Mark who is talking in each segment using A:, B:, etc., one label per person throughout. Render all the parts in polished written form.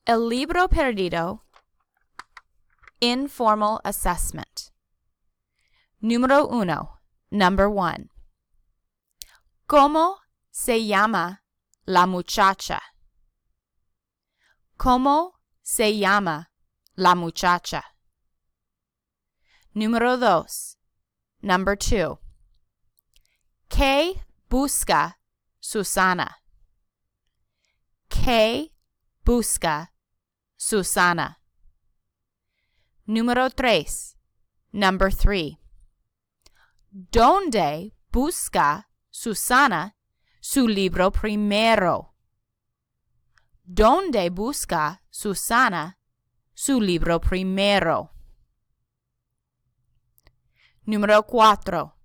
A: El Libro Perdido, Informal Assessment. Número 1, Number 1. ¿Cómo se llama la muchacha? ¿Cómo se llama la muchacha? Número 2, Number 2. ¿Qué busca Susana? ¿Qué busca Susana? Número 3, Number 3. ¿Dónde busca Susana su libro primero? ¿Dónde busca Susana su libro primero? Número 4.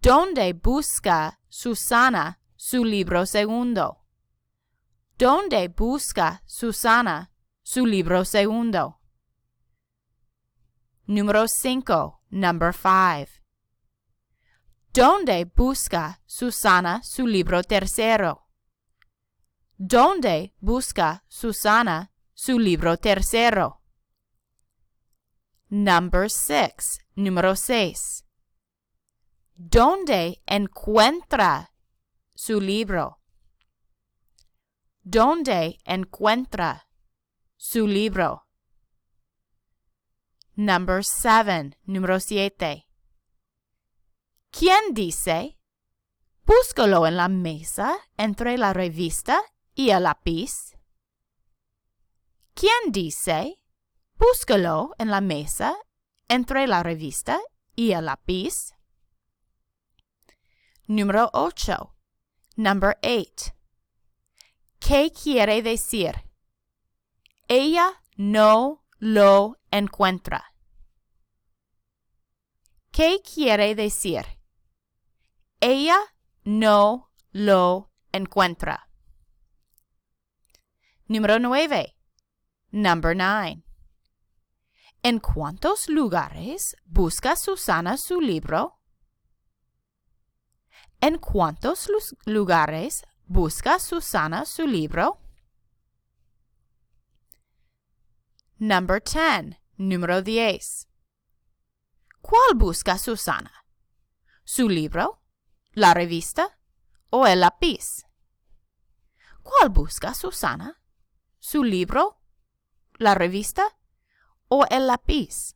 A: ¿Dónde busca Susana su libro segundo? ¿Dónde busca Susana su libro segundo? Número 5, Number 5. ¿Dónde busca Susana su libro tercero? ¿Dónde busca Susana su libro tercero? Number 6, Número 6. ¿Dónde encuentra su libro? ¿Dónde encuentra su libro? Number 7, Número 7. ¿Quién dice? Búscalo en la mesa entre la revista y el lápiz. ¿Quién dice? Búscalo en la mesa entre la revista y el lápiz. Número 8, Number 8. ¿Qué quiere decir? Ella no lo encuentra. ¿Qué quiere decir? Ella no lo encuentra. Número 9, Number 9. ¿En cuántos lugares busca Susana su libro? ¿En cuántos lugares busca Susana su libro? Number 10, Número 10. ¿Cuál busca Susana? ¿Su libro, la revista o el lápiz? ¿Cuál busca Susana? ¿Su libro, la revista o el lápiz?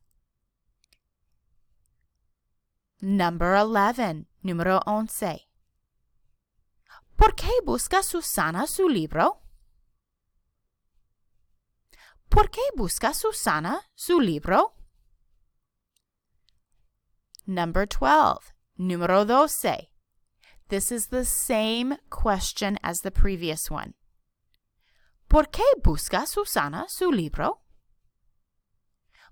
A: Number 11, Número 11. ¿Por qué busca Susana su libro? ¿Por qué busca Susana su libro? Number 12, Número 12. This is the same question as the previous one. ¿Por qué busca Susana su libro?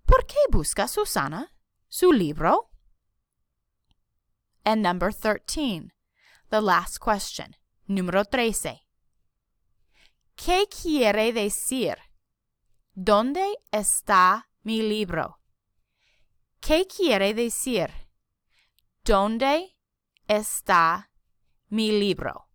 A: ¿Por qué busca Susana su libro? And number 13, the last question, Número 13. ¿Qué quiere decir? ¿Dónde está mi libro? ¿Qué quiere decir? ¿Dónde está mi libro?